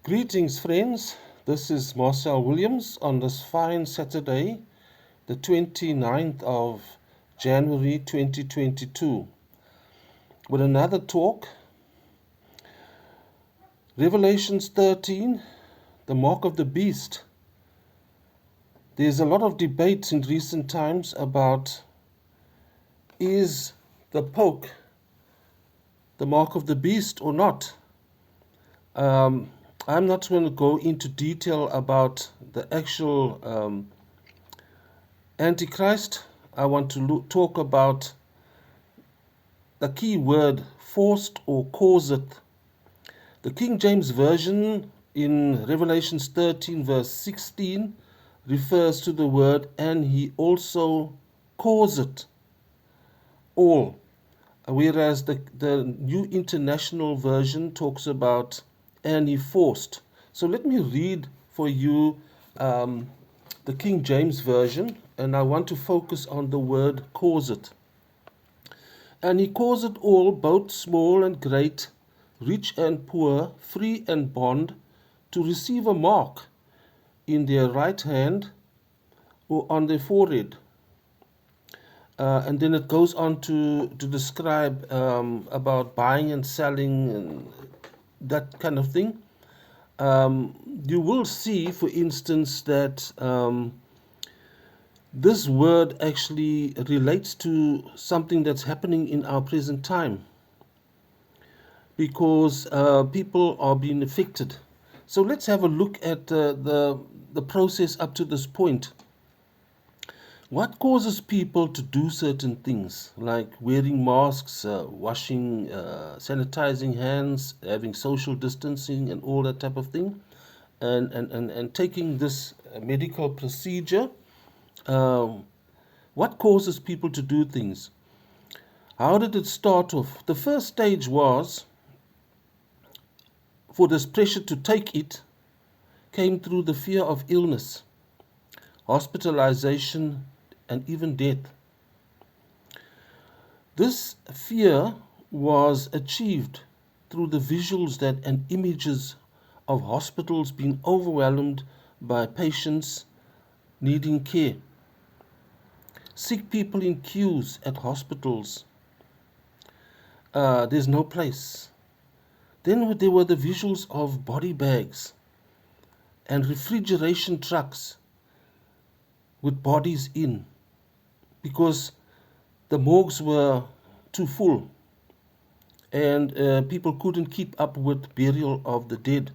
Greetings, friends. This is Marcel Williams on this fine Saturday, the 29th of January 2022, with another talk. Revelations 13, the mark of the beast. There's a lot of debate in recent times about, is the poke the mark of the beast or not? I'm not going to go into detail about the actual Antichrist. I want to talk about the key word, forced or causeth. The King James Version in Revelations 13 verse 16 refers to the word, and he also causeth all. Whereas the New International Version talks about, and he forced. So let me read for you the King James Version, and I want to focus on the word causeth. And he causeth all, both small and great, rich and poor, free and bond, to receive a mark in their right hand or on their forehead. And then it goes on to describe about buying and selling and that kind of thing. You will see, for instance, that this word actually relates to something that's happening in our present time, because people are being affected. So let's have a look at the process up to this point. What causes people to do certain things, like wearing masks, washing, sanitizing hands, having social distancing, and all that type of thing, and taking this medical procedure? What causes people to do things? How did it start off? The first stage was, for this pressure to take it, came through the fear of illness, hospitalization, and even death. This fear was achieved through the visuals and images of hospitals being overwhelmed by patients needing care, sick people in queues at hospitals. There's no place. Then there were the visuals of body bags and refrigeration trucks with bodies in, because the morgues were too full and people couldn't keep up with burial of the dead.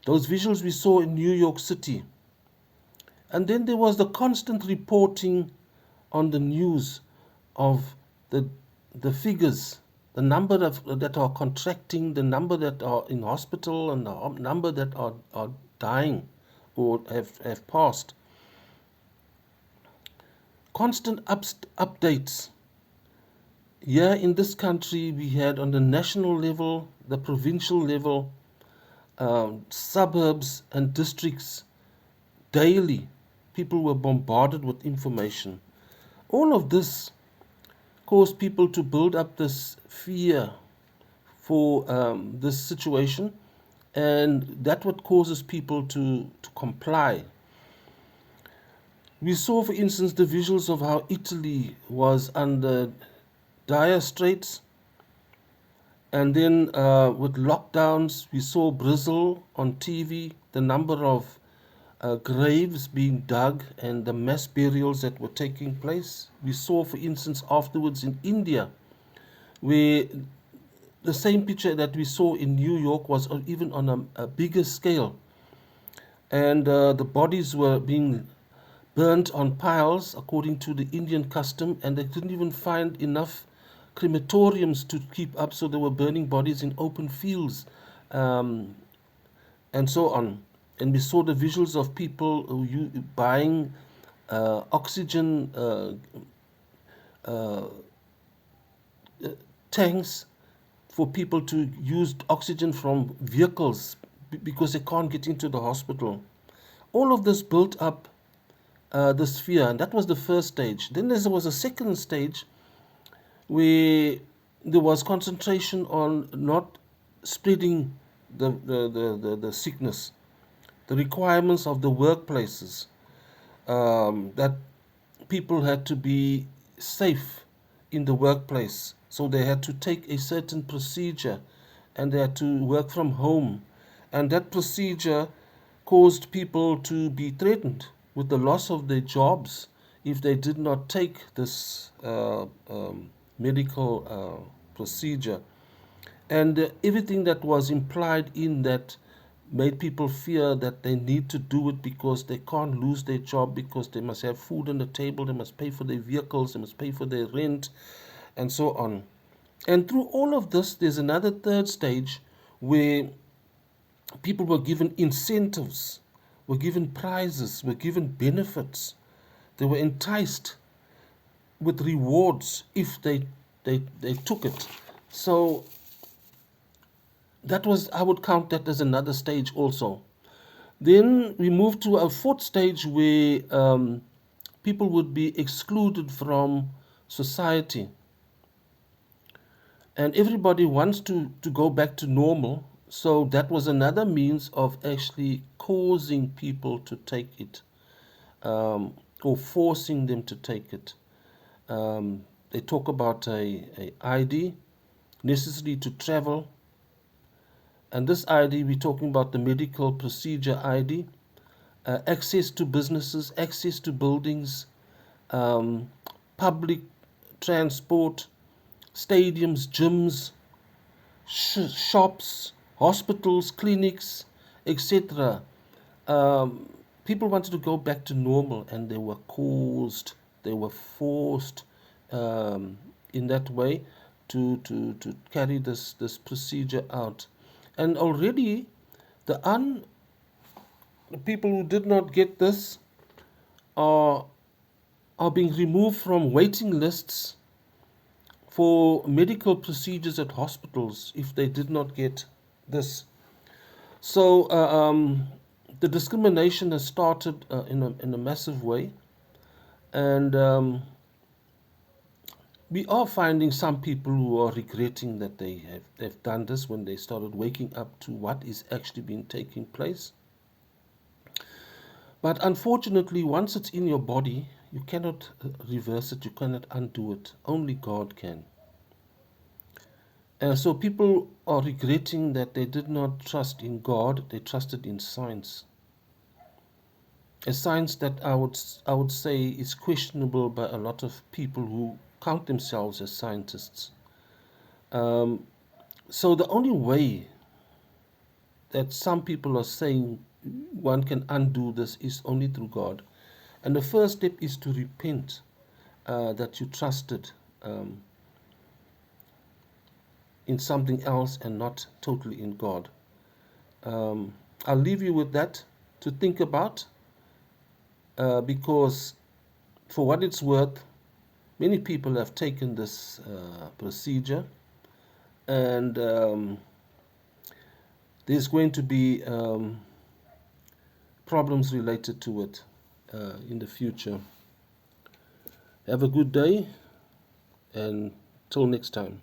Those visuals we saw in New York City. And then there was the constant reporting on the news of the figures, the number that are contracting, the number that are in hospital, and the number that are dying or have passed. Constant updates. Here in this country, we had on the national level, the provincial level, suburbs and districts. Daily, people were bombarded with information. All of this caused people to build up this fear for this situation, and that's what causes people to comply. We saw, for instance, the visuals of how Italy was under dire straits, and then with lockdowns, we saw Brazil on TV, the number of graves being dug and the mass burials that were taking place. We saw, for instance, afterwards in India, where the same picture that we saw in New York was even on a bigger scale. And the bodies were being burnt on piles according to the Indian custom, and they didn't even find enough crematoriums to keep up, so they were burning bodies in open fields, and so on. And we saw the visuals of people buying oxygen tanks for people to use oxygen from vehicles because they can't get into the hospital. All of this built up this fear, and that was the first stage. Then there was a second stage where there was concentration on not spreading the sickness, the requirements of the workplaces, that people had to be safe in the workplace. So they had to take a certain procedure and they had to work from home. And that procedure caused people to be threatened with the loss of their jobs if they did not take this medical procedure. And everything that was implied in that made people fear that they need to do it because they can't lose their job, because they must have food on the table, they must pay for their vehicles, they must pay for their rent, and so on. And through all of this, there's another third stage where people were given incentives, were given prizes, were given benefits. They were enticed with rewards if they took it. So that was, I would count that as another stage also. Then we move to a fourth stage where people would be excluded from society. And everybody wants to go back to normal. So that was another means of actually causing people to take it, or forcing them to take it. They talk about a ID, necessary to travel. And this ID, we're talking about the medical procedure ID, access to businesses, access to buildings, um, public transport, stadiums, gyms, shops, hospitals, clinics, etc. People wanted to go back to normal, and they were caused, they were forced in that way to carry this procedure out. And already the people who did not get this are being removed from waiting lists for medical procedures at hospitals if they did not get this. So the discrimination has started in a massive way, and we are finding some people who are regretting that they've done this when they started waking up to what is actually been taking place. But unfortunately, once it's in your body, you cannot reverse it, you cannot undo it. Only God can. So people are regretting that they did not trust in God, they trusted in science. A science that I would say is questionable by a lot of people who count themselves as scientists. So the only way that some people are saying one can undo this is only through God. And the first step is to repent that you trusted in something else and not totally in God. I'll leave you with that to think about, because for what it's worth, many people have taken this procedure, and there's going to be problems related to it in the future. Have a good day, and till next time.